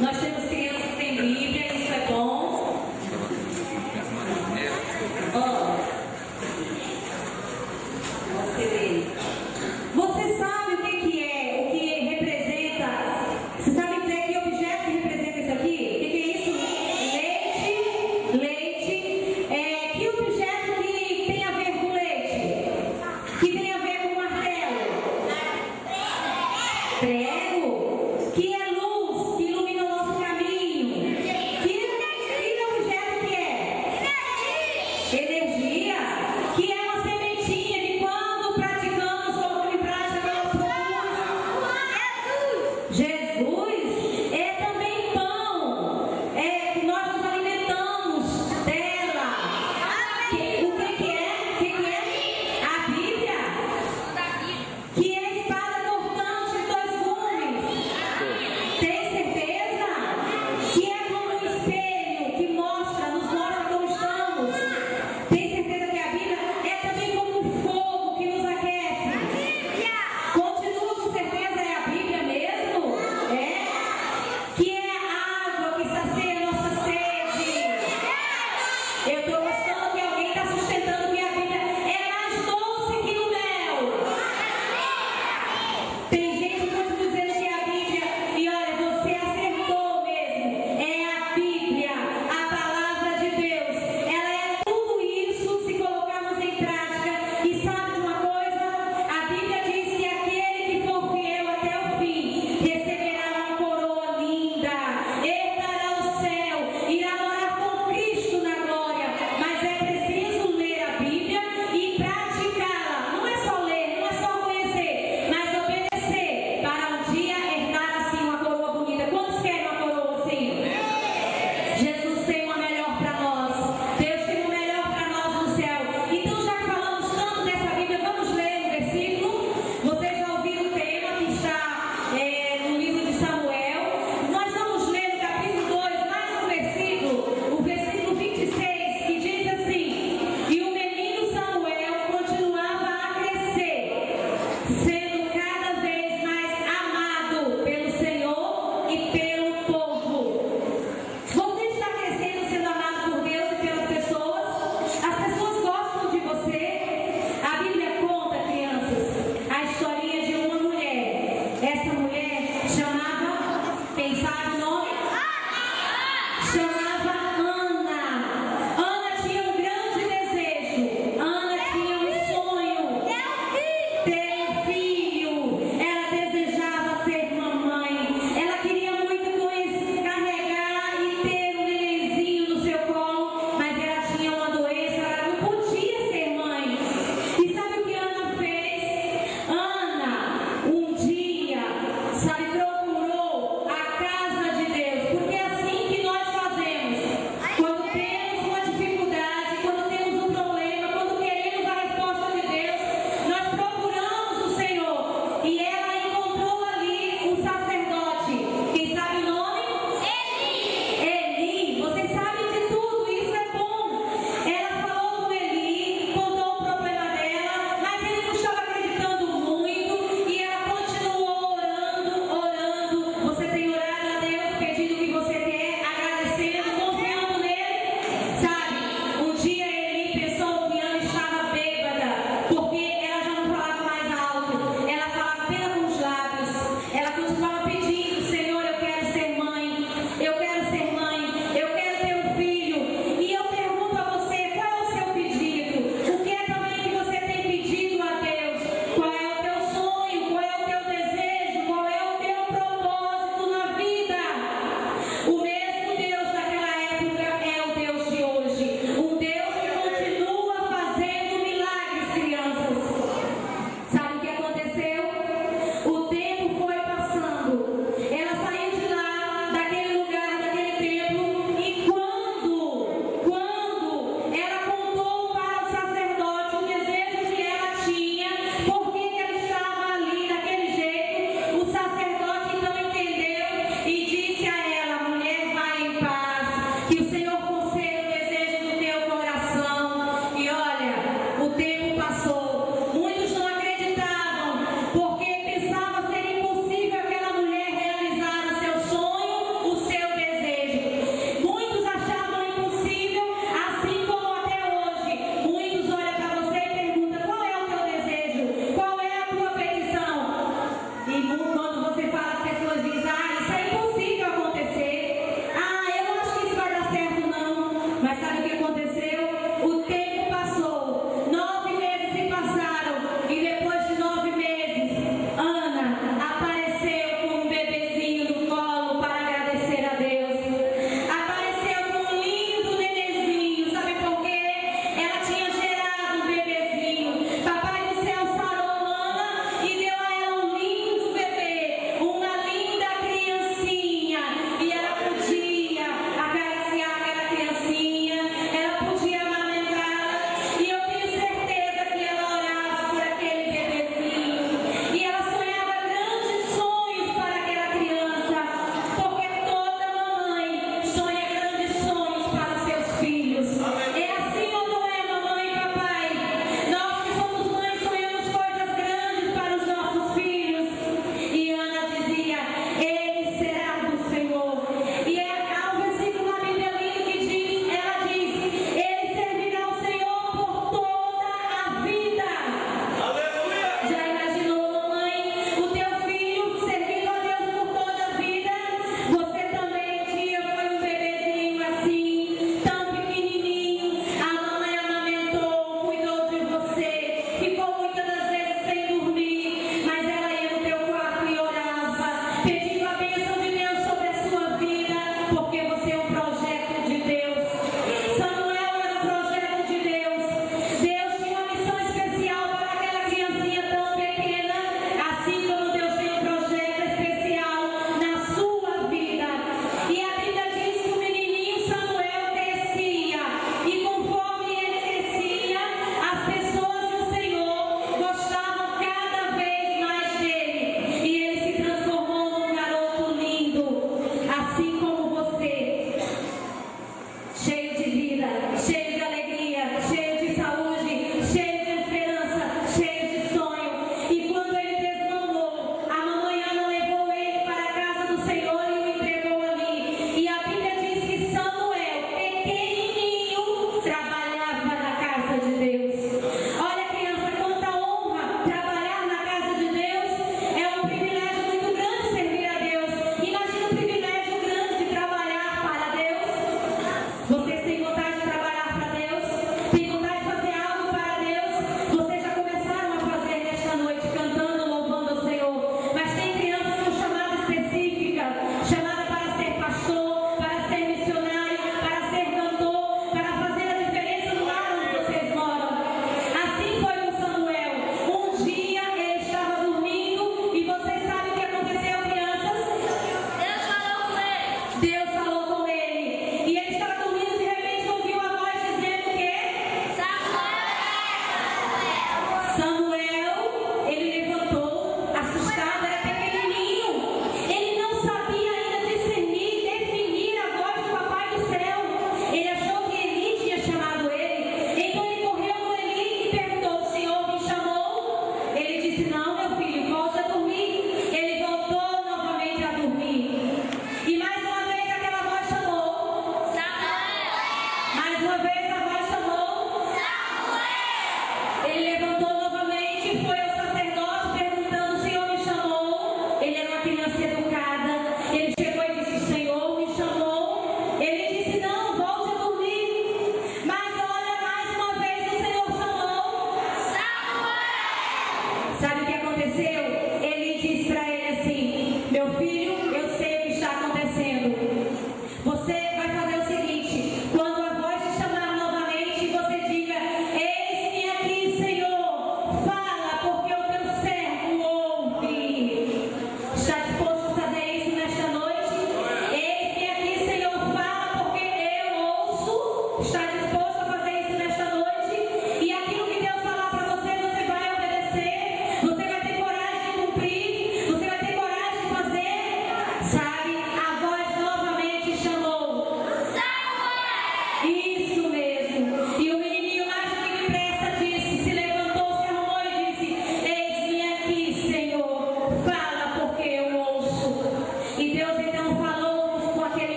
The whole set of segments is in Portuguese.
Nós temos crianças que têm Bíblia, isso é bom. Você sabe o que é, o que representa? Você sabe dizer que objeto que representa isso aqui? O que é isso? Leite. Que objeto que tem a ver com leite? Que tem a ver com martelo? Prego. Que é luz, que ilumina o nosso caminho. Que objeto que é? Energia.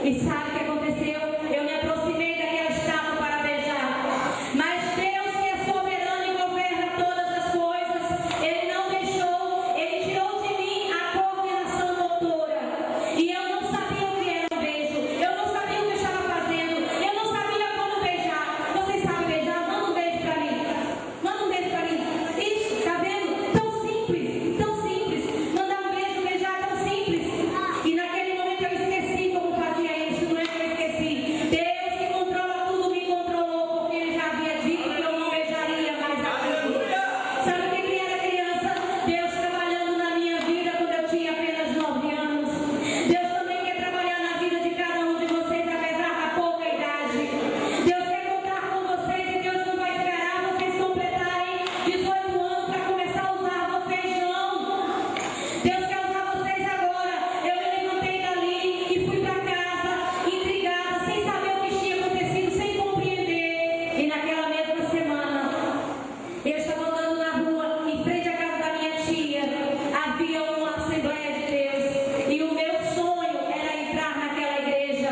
E sabe o que aconteceu? Eu me aproximei daquela estátua para beijar. Mas Deus, que é soberano e governa todas as coisas, Ele não deixou, Ele tirou de mim a coordenação motora. E eu não sabia o que era um beijo. Eu não sabia o que eu estava fazendo. Eu não sabia como beijar. Vocês sabem beijar? Manda um beijo para mim. Manda um beijo para mim. Isso, tá vendo? Tão simples, tão simples. Mandar um beijo, beijar, tão simples. E naquele momento eu esqueci como fazia isso. Não é que eu esqueci. Deus que controla tudo me controlou, porque Ele já havia dito que eu não beijaria mais aquilo. Sabe o que era criança? Deus trabalhando na minha vida quando eu tinha apenas 9 anos. Deus também quer trabalhar na vida de cada um de vocês, apesar da pouca idade. Deus quer contar com vocês e Deus não vai esperar vocês completarem 18 anos para começar a usar vocês, não. Deus quer usar vocês agora. Eu me levantei dali e fui para casa, intrigada, sem saber o que tinha acontecido, sem compreender. E naquela mesma semana, eu estava andando na rua, em frente à casa da minha tia. Havia uma Assembleia de Deus. E o meu sonho era entrar naquela igreja.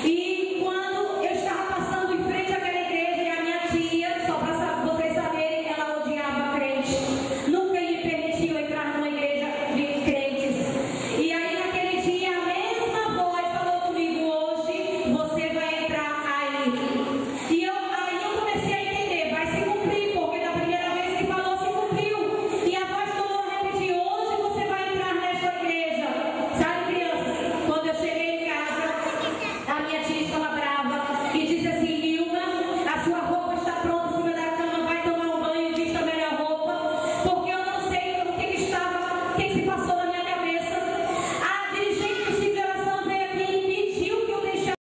E quando eu estava passando em frente àquela igreja, e a minha tia, só para vocês saberem, ela odiava crente. Nunca me permitiu entrar numa igreja de crentes. E aí naquele dia, a mesma voz falou comigo: hoje você